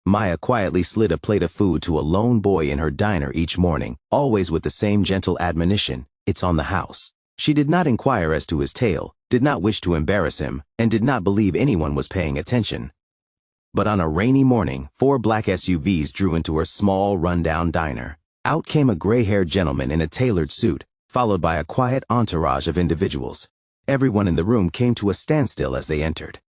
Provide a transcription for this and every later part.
Maya quietly slid a plate of food to a lone boy in her diner each morning, always with the same gentle admonition, "It's on the house." She did not inquire as to his tale, did not wish to embarrass him, and did not believe anyone was paying attention. But on a rainy morning, 4 black SUVs drew into her small, rundown diner. Out came a gray-haired gentleman in a tailored suit, followed by a quiet entourage of individuals. Everyone in the room came to a standstill as they entered.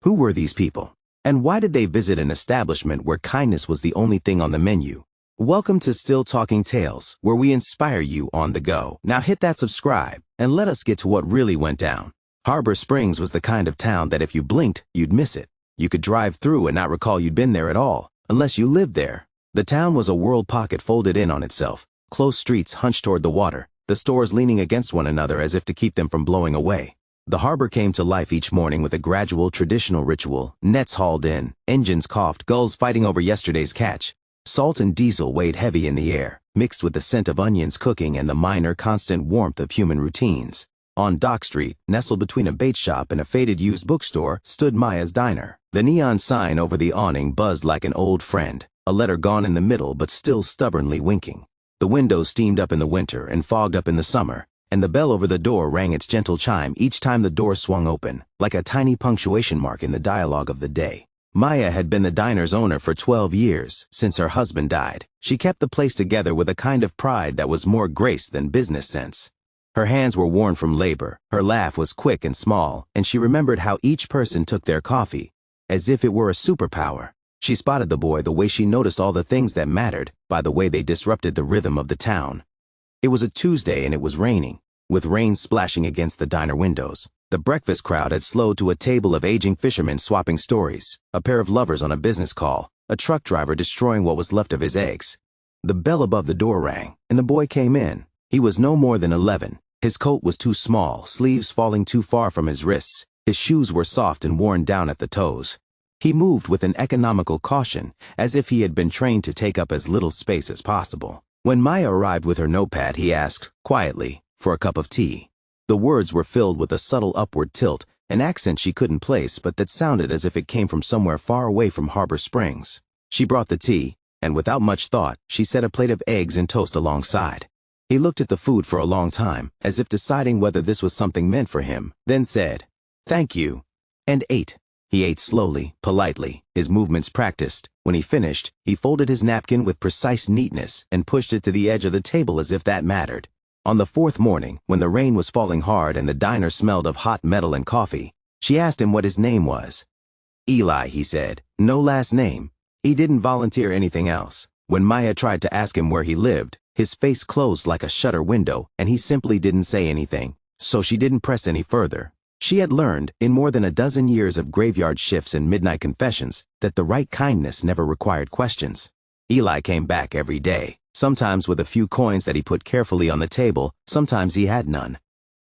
Who were these people? And why did they visit an establishment where kindness was the only thing on the menu? Welcome to Still Talking Tales, where we inspire you on the go. Now hit that subscribe, and let us get to what really went down. Harbor Springs was the kind of town that if you blinked, you'd miss it. You could drive through and not recall you'd been there at all, unless you lived there. The town was a world pocket folded in on itself, close streets hunched toward the water, the stores leaning against one another as if to keep them from blowing away. The harbor came to life each morning with a gradual traditional ritual. Nets hauled in, engines coughed, gulls fighting over yesterday's catch. Salt and diesel weighed heavy in the air, mixed with the scent of onions cooking and the minor constant warmth of human routines. On Dock Street, nestled between a bait shop and a faded used bookstore, stood Maya's diner. The neon sign over the awning buzzed like an old friend, a letter gone in the middle but still stubbornly winking. The windows steamed up in the winter and fogged up in the summer, and the bell over the door rang its gentle chime each time the door swung open, like a tiny punctuation mark in the dialogue of the day. Maya had been the diner's owner for 12 years, since her husband died. She kept the place together with a kind of pride that was more grace than business sense. Her hands were worn from labor, her laugh was quick and small, and she remembered how each person took their coffee, as if it were a superpower. She spotted the boy the way she noticed all the things that mattered, by the way they disrupted the rhythm of the town. It was a Tuesday and it was raining, with rain splashing against the diner windows. The breakfast crowd had slowed to a table of aging fishermen swapping stories, a pair of lovers on a business call, a truck driver destroying what was left of his eggs. The bell above the door rang, and the boy came in. He was no more than 11. His coat was too small, sleeves falling too far from his wrists. His shoes were soft and worn down at the toes. He moved with an economical caution, as if he had been trained to take up as little space as possible. When Maya arrived with her notepad, he asked, quietly, for a cup of tea. The words were filled with a subtle upward tilt, an accent she couldn't place but that sounded as if it came from somewhere far away from Harbor Springs. She brought the tea, and without much thought, she set a plate of eggs and toast alongside. He looked at the food for a long time, as if deciding whether this was something meant for him, then said, "Thank you," and ate. He ate slowly, politely, his movements practiced. When he finished, he folded his napkin with precise neatness and pushed it to the edge of the table as if that mattered. On the 4th morning, when the rain was falling hard and the diner smelled of hot metal and coffee, she asked him what his name was. "Eli," he said, "no last name." He didn't volunteer anything else. When Maya tried to ask him where he lived, his face closed like a shutter window, and he simply didn't say anything, so she didn't press any further. She had learned, in more than a dozen years of graveyard shifts and midnight confessions, that the right kindness never required questions. Eli came back every day, sometimes with a few coins that he put carefully on the table, sometimes he had none.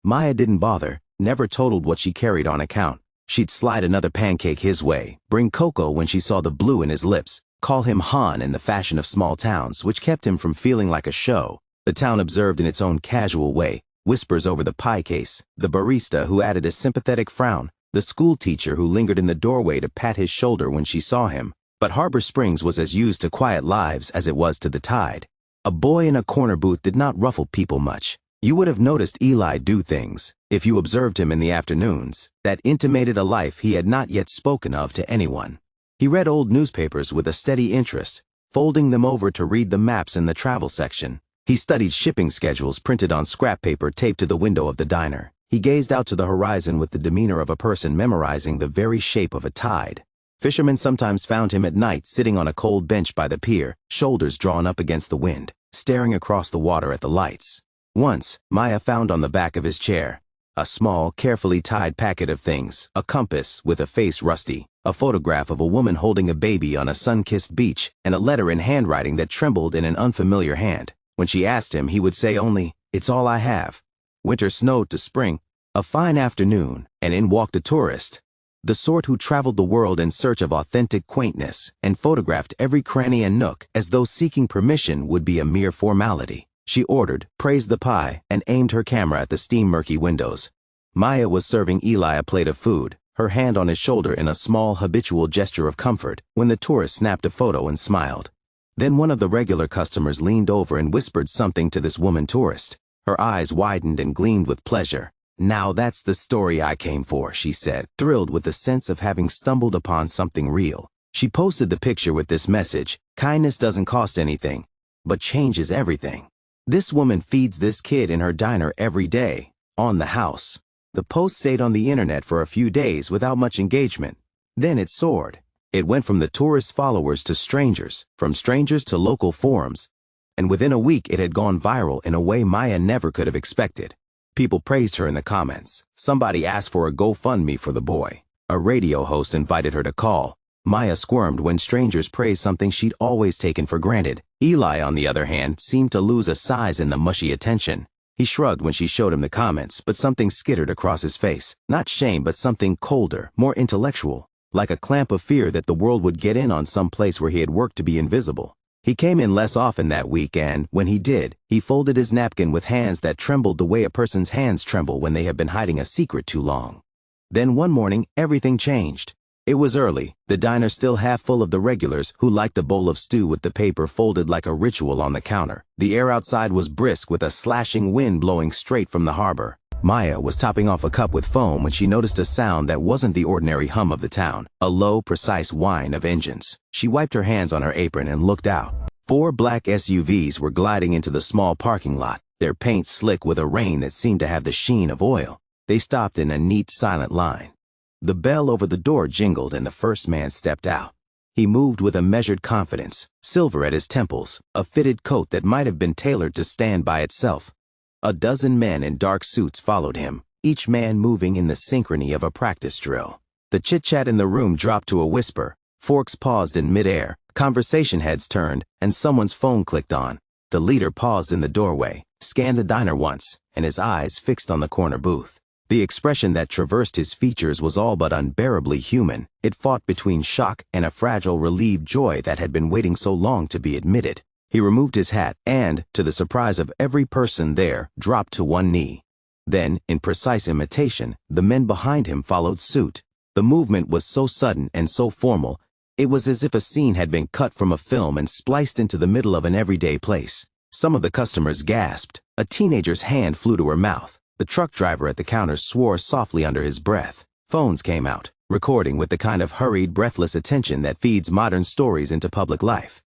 Maya didn't bother, never totaled what she carried on account. She'd slide another pancake his way, bring cocoa when she saw the blue in his lips, call him Han in the fashion of small towns, which kept him from feeling like a show. The town observed in its own casual way, whispers over the pie case, the barista who added a sympathetic frown, the school teacher who lingered in the doorway to pat his shoulder when she saw him. But Harbor Springs was as used to quiet lives as it was to the tide. A boy in a corner booth did not ruffle people much. You would have noticed Eli do things, if you observed him in the afternoons, that intimated a life he had not yet spoken of to anyone. He read old newspapers with a steady interest, folding them over to read the maps in the travel section. He studied shipping schedules printed on scrap paper taped to the window of the diner. He gazed out to the horizon with the demeanor of a person memorizing the very shape of a tide. Fishermen sometimes found him at night sitting on a cold bench by the pier, shoulders drawn up against the wind, staring across the water at the lights. Once, Maya found on the back of his chair a small, carefully tied packet of things, a compass with a face rusty, a photograph of a woman holding a baby on a sun-kissed beach, and a letter in handwriting that trembled in an unfamiliar hand. When she asked him, he would say only, "It's all I have." Winter snowed to spring. A fine afternoon, and in walked a tourist, the sort who traveled the world in search of authentic quaintness and photographed every cranny and nook as though seeking permission would be a mere formality. She ordered, praised the pie, and aimed her camera at the steam-murky windows. Maya was serving Eli a plate of food, her hand on his shoulder in a small habitual gesture of comfort, when the tourist snapped a photo and smiled. Then one of the regular customers leaned over and whispered something to this woman tourist. Her eyes widened and gleamed with pleasure. "Now that's the story I came for," she said, thrilled with the sense of having stumbled upon something real. She posted the picture with this message: "Kindness doesn't cost anything, but changes everything." This woman feeds this kid in her diner every day, on the house. The post stayed on the internet for a few days without much engagement. Then it soared. It went from the tourist's followers to strangers, from strangers to local forums, and within a week it had gone viral in a way Maya never could have expected. People praised her in the comments. Somebody asked for a GoFundMe for the boy. A radio host invited her to call. Maya squirmed when strangers praised something she'd always taken for granted. Eli, on the other hand, seemed to lose a size in the mushy attention. He shrugged when she showed him the comments, but something skittered across his face. Not shame, but something colder, more intellectual, like a clamp of fear that the world would get in on some place where he had worked to be invisible. He came in less often that week, and, when he did, he folded his napkin with hands that trembled the way a person's hands tremble when they have been hiding a secret too long. Then one morning, everything changed. It was early, the diner still half full of the regulars who liked a bowl of stew with the paper folded like a ritual on the counter. The air outside was brisk with a slashing wind blowing straight from the harbor. Maya was topping off a cup with foam when she noticed a sound that wasn't the ordinary hum of the town, a low, precise whine of engines. She wiped her hands on her apron and looked out. 4 black SUVs were gliding into the small parking lot, their paint slick with a rain that seemed to have the sheen of oil. They stopped in a neat, silent line. The bell over the door jingled and the first man stepped out. He moved with a measured confidence, silver at his temples, a fitted coat that might have been tailored to stand by itself. A dozen men in dark suits followed him, each man moving in the synchrony of a practice drill. The chit-chat in the room dropped to a whisper. Forks paused in midair, conversation heads turned, and someone's phone clicked on. The leader paused in the doorway, scanned the diner once, and his eyes fixed on the corner booth. The expression that traversed his features was all but unbearably human. It fought between shock and a fragile, relieved joy that had been waiting so long to be admitted. He removed his hat and, to the surprise of every person there, dropped to one knee. Then, in precise imitation, the men behind him followed suit. The movement was so sudden and so formal, it was as if a scene had been cut from a film and spliced into the middle of an everyday place. Some of the customers gasped. A teenager's hand flew to her mouth. The truck driver at the counter swore softly under his breath. Phones came out, recording with the kind of hurried, breathless attention that feeds modern stories into public life.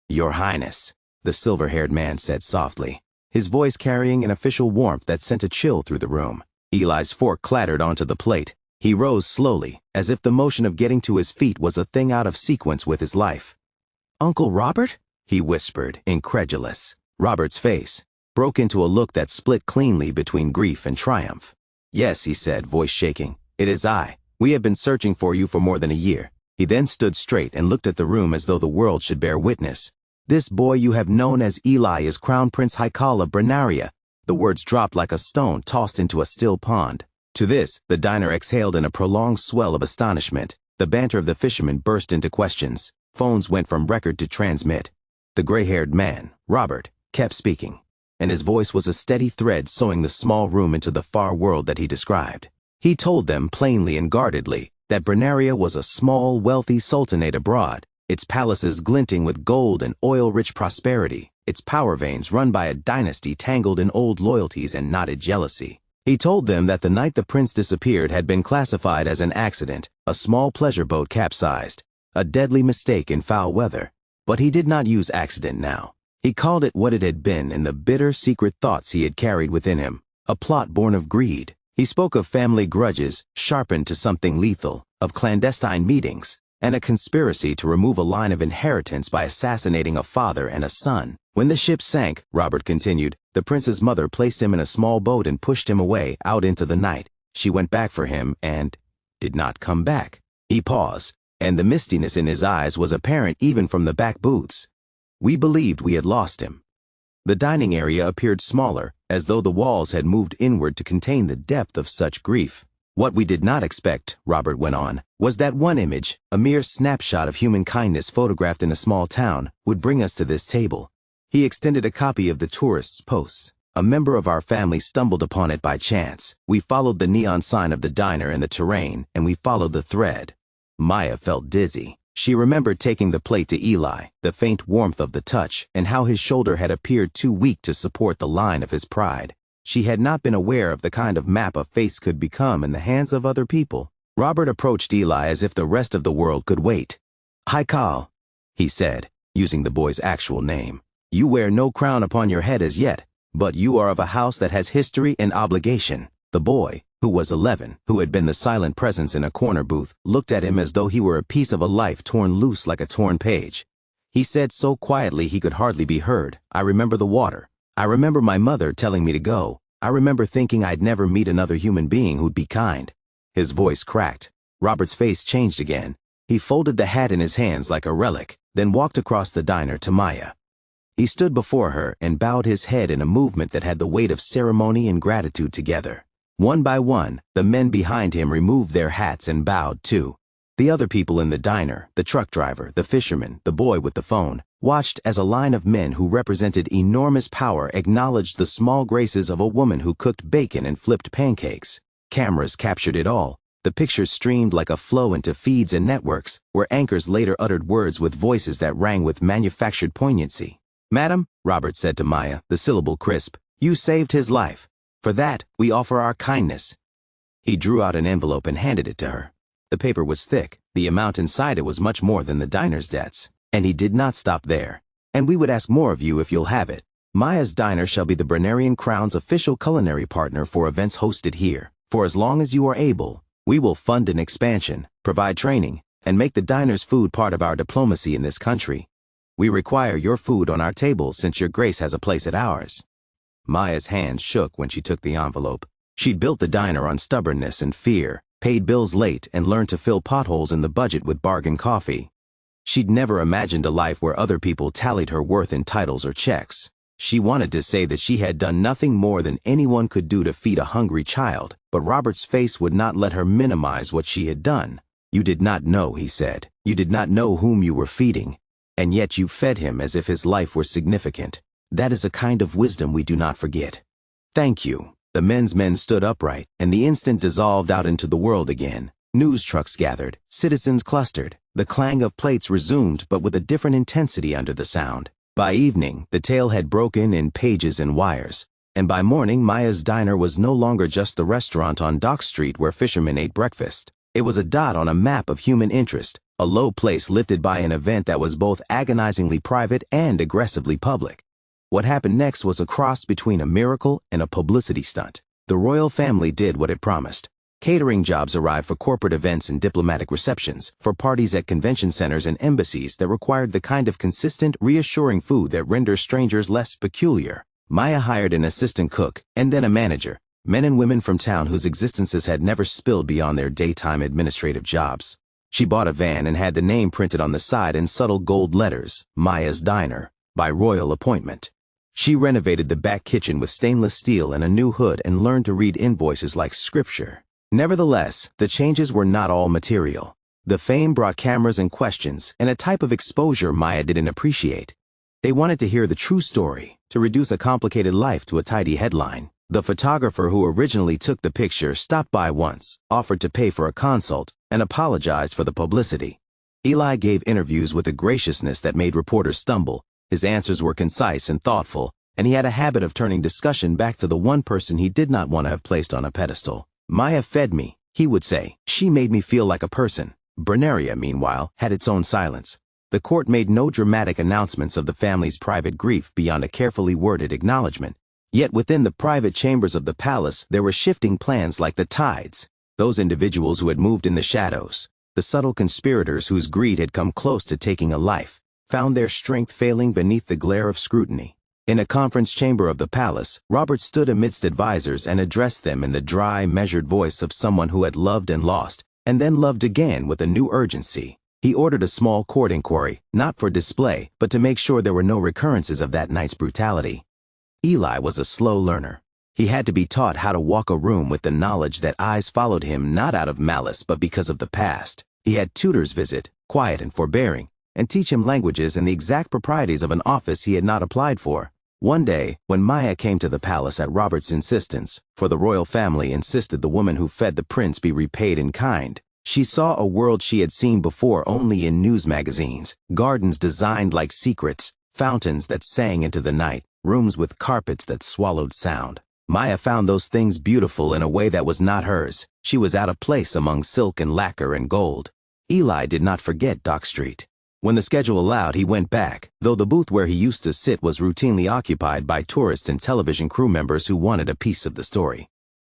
"Your Highness," the silver-haired man said softly, his voice carrying an official warmth that sent a chill through the room. Eli's fork clattered onto the plate. He rose slowly, as if the motion of getting to his feet was a thing out of sequence with his life. "Uncle Robert?" he whispered, incredulous. Robert's face broke into a look that split cleanly between grief and triumph. "Yes," he said, voice shaking. "It is I. We have been searching for you for more than a year." He then stood straight and looked at the room as though the world should bear witness. "This boy you have known as Eli is Crown Prince Haikal of Bernaria." The words dropped like a stone tossed into a still pond. To this, the diner exhaled in a prolonged swell of astonishment. The banter of the fishermen burst into questions. Phones went from record to transmit. The gray-haired man, Robert, kept speaking, and his voice was a steady thread sewing the small room into the far world that he described. He told them plainly and guardedly that Bernaria was a small, wealthy sultanate abroad, its palaces glinting with gold and oil-rich prosperity, its power veins run by a dynasty tangled in old loyalties and knotted jealousy. He told them that the night the prince disappeared had been classified as an accident, a small pleasure boat capsized, a deadly mistake in foul weather. But he did not use accident now. He called it what it had been in the bitter, secret thoughts he had carried within him, a plot born of greed. He spoke of family grudges, sharpened to something lethal, of clandestine meetings, and a conspiracy to remove a line of inheritance by assassinating a father and a son. When the ship sank, Robert continued, the prince's mother placed him in a small boat and pushed him away out into the night. She went back for him and did not come back. He paused, and the mistiness in his eyes was apparent even from the back booths. We believed we had lost him. The dining area appeared smaller, as though the walls had moved inward to contain the depth of such grief. What we did not expect, Robert went on, was that one image, a mere snapshot of human kindness photographed in a small town, would bring us to this table. He extended a copy of the tourist's posts. A member of our family stumbled upon it by chance. We followed the neon sign of the diner in the terrain, and we followed the thread. Maya felt dizzy. She remembered taking the plate to Eli, the faint warmth of the touch, and how his shoulder had appeared too weak to support the line of his pride. She had not been aware of the kind of map a face could become in the hands of other people. Robert approached Eli as if the rest of the world could wait. "Hi, Carl," he said, using the boy's actual name. "You wear no crown upon your head as yet, but you are of a house that has history and obligation." The boy, who was 11, who had been the silent presence in a corner booth, looked at him as though he were a piece of a life torn loose like a torn page. He said so quietly he could hardly be heard, "I remember the water. I remember my mother telling me to go. I remember thinking I'd never meet another human being who'd be kind." His voice cracked. Robert's face changed again. He folded the hat in his hands like a relic, then walked across the diner to Maya. He stood before her and bowed his head in a movement that had the weight of ceremony and gratitude together. One by one, the men behind him removed their hats and bowed too. The other people in the diner, the truck driver, the fisherman, the boy with the phone, watched as a line of men who represented enormous power acknowledged the small graces of a woman who cooked bacon and flipped pancakes. Cameras captured it all. The pictures streamed like a flow into feeds and networks, where anchors later uttered words with voices that rang with manufactured poignancy. "Madam," Robert said to Maya, the syllable crisp, "you saved his life. For that, we offer our kindness." He drew out an envelope and handed it to her. The paper was thick. The amount inside it was much more than the diner's debts. And he did not stop there. "And we would ask more of you if you'll have it. Maya's Diner shall be the Brennerian Crown's official culinary partner for events hosted here. For as long as you are able, we will fund an expansion, provide training, and make the diner's food part of our diplomacy in this country. We require your food on our table since your grace has a place at ours." Maya's hands shook when she took the envelope. She'd built the diner on stubbornness and fear, paid bills late, and learned to fill potholes in the budget with bargain coffee. She'd never imagined a life where other people tallied her worth in titles or checks. She wanted to say that she had done nothing more than anyone could do to feed a hungry child, but Robert's face would not let her minimize what she had done. "You did not know," he said. "You did not know whom you were feeding. And yet you fed him as if his life were significant. That is a kind of wisdom we do not forget. Thank you." The men's men stood upright, and the instant dissolved out into the world again. News trucks gathered, citizens clustered. The clang of plates resumed, but with a different intensity under the sound. By evening, the tale had broken in pages and wires. And by morning, Maya's Diner was no longer just the restaurant on Dock Street where fishermen ate breakfast. It was a dot on a map of human interest, a low place lifted by an event that was both agonizingly private and aggressively public. What happened next was a cross between a miracle and a publicity stunt. The royal family did what it promised. Catering jobs arrived for corporate events and diplomatic receptions, for parties at convention centers and embassies that required the kind of consistent, reassuring food that renders strangers less peculiar. Maya hired an assistant cook, and then a manager, men and women from town whose existences had never spilled beyond their daytime administrative jobs. She bought a van and had the name printed on the side in subtle gold letters, Maya's Diner, by royal appointment. She renovated the back kitchen with stainless steel and a new hood and learned to read invoices like scripture. Nevertheless, the changes were not all material. The fame brought cameras and questions, and a type of exposure Maya didn't appreciate. They wanted to hear the true story, to reduce a complicated life to a tidy headline. The photographer who originally took the picture stopped by once, offered to pay for a consult, and apologized for the publicity. Eli gave interviews with a graciousness that made reporters stumble. His answers were concise and thoughtful, and he had a habit of turning discussion back to the one person he did not want to have placed on a pedestal. "Maya fed me," he would say. "She made me feel like a person." Brenneria, meanwhile, had its own silence. The court made no dramatic announcements of the family's private grief beyond a carefully worded acknowledgement. Yet within the private chambers of the palace there were shifting plans like the tides. Those individuals who had moved in the shadows, the subtle conspirators whose greed had come close to taking a life, found their strength failing beneath the glare of scrutiny. In a conference chamber of the palace, Robert stood amidst advisors and addressed them in the dry, measured voice of someone who had loved and lost, and then loved again with a new urgency. He ordered a small court inquiry, not for display, but to make sure there were no recurrences of that night's brutality. Eli was a slow learner. He had to be taught how to walk a room with the knowledge that eyes followed him not out of malice but because of the past. He had tutors visit, quiet and forbearing, and teach him languages and the exact proprieties of an office he had not applied for. One day, when Maya came to the palace at Robert's insistence, for the royal family insisted the woman who fed the prince be repaid in kind, she saw a world she had seen before only in news magazines, gardens designed like secrets, fountains that sang into the night, rooms with carpets that swallowed sound. Maya found those things beautiful in a way that was not hers. She was out of place among silk and lacquer and gold. Eli did not forget Dock Street. When the schedule allowed, he went back, though the booth where he used to sit was routinely occupied by tourists and television crew members who wanted a piece of the story.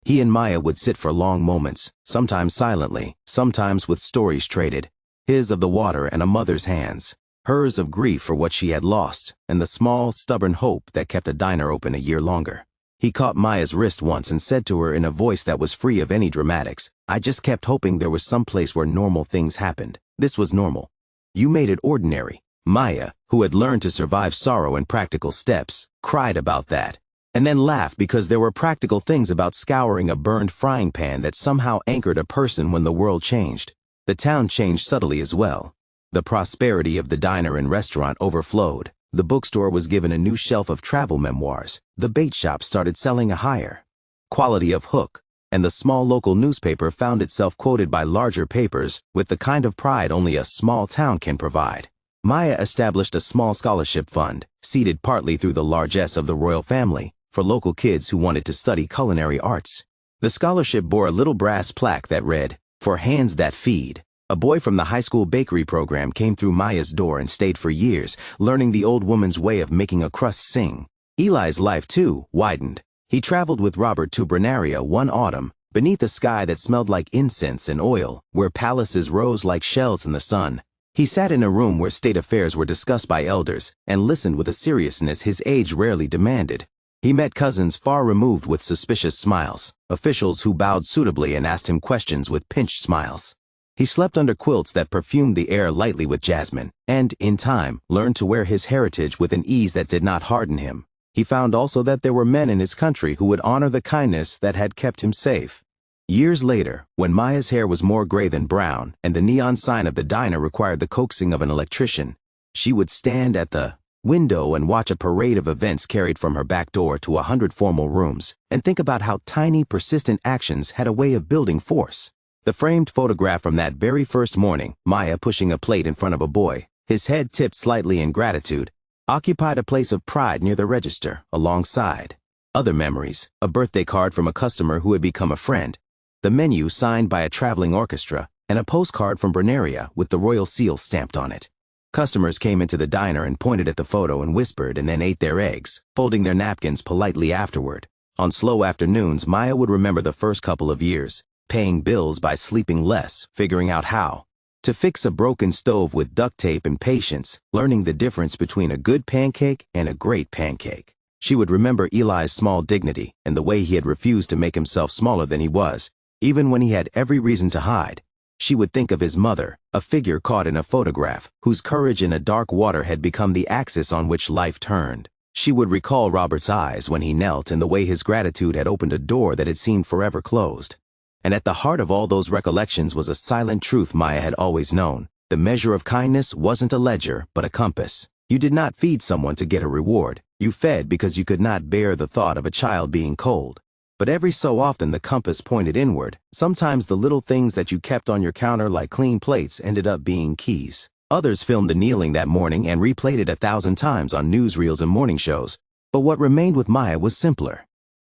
He and Maya would sit for long moments, sometimes silently, sometimes with stories traded, his of the water and a mother's hands, hers of grief for what she had lost, and the small, stubborn hope that kept a diner open a year longer. He caught Maya's wrist once and said to her in a voice that was free of any dramatics, "I just kept hoping there was some place where normal things happened. This was normal. You made it ordinary." Maya, who had learned to survive sorrow in practical steps, cried about that, and then laughed because there were practical things about scouring a burned frying pan that somehow anchored a person when the world changed. The town changed subtly as well. The prosperity of the diner and restaurant overflowed. The bookstore was given a new shelf of travel memoirs. The bait shop started selling a higher quality of hook, and the small local newspaper found itself quoted by larger papers with the kind of pride only a small town can provide. Maya established a small scholarship fund, seeded partly through the largesse of the royal family, for local kids who wanted to study culinary arts. The scholarship bore a little brass plaque that read, "For hands that feed." A boy from the high school bakery program came through Maya's door and stayed for years, learning the old woman's way of making a crust sing. Eli's life, too, widened. He traveled with Robert to Bernaria one autumn, beneath a sky that smelled like incense and oil, where palaces rose like shells in the sun. He sat in a room where state affairs were discussed by elders, and listened with a seriousness his age rarely demanded. He met cousins far removed with suspicious smiles, officials who bowed suitably and asked him questions with pinched smiles. He slept under quilts that perfumed the air lightly with jasmine, and, in time, learned to wear his heritage with an ease that did not harden him. He found also that there were men in his country who would honor the kindness that had kept him safe. Years later, when Maya's hair was more gray than brown, and the neon sign of the diner required the coaxing of an electrician, she would stand at the window and watch a parade of events carried from her back door to 100 formal rooms, and think about how tiny, persistent actions had a way of building force. The framed photograph from that very first morning, Maya pushing a plate in front of a boy, his head tipped slightly in gratitude, occupied a place of pride near the register, alongside other memories, a birthday card from a customer who had become a friend, the menu signed by a traveling orchestra, and a postcard from Bernaria with the royal seal stamped on it. Customers came into the diner and pointed at the photo and whispered and then ate their eggs, folding their napkins politely afterward. On slow afternoons, Maya would remember the first couple of years, paying bills by sleeping less, figuring out how to fix a broken stove with duct tape and patience, learning the difference between a good pancake and a great pancake. She would remember Eli's small dignity and the way he had refused to make himself smaller than he was, even when he had every reason to hide. She would think of his mother, a figure caught in a photograph, whose courage in a dark water had become the axis on which life turned. She would recall Robert's eyes when he knelt and the way his gratitude had opened a door that had seemed forever closed. And at the heart of all those recollections was a silent truth Maya had always known. The measure of kindness wasn't a ledger, but a compass. You did not feed someone to get a reward. You fed because you could not bear the thought of a child being cold. But every so often the compass pointed inward. Sometimes the little things that you kept on your counter like clean plates ended up being keys. Others filmed the kneeling that morning and replayed it 1,000 times on newsreels and morning shows. But what remained with Maya was simpler.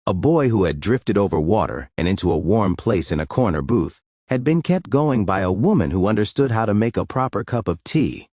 A boy who had drifted over water and into a warm place in a corner booth had been kept going by a woman who understood how to make a proper cup of tea.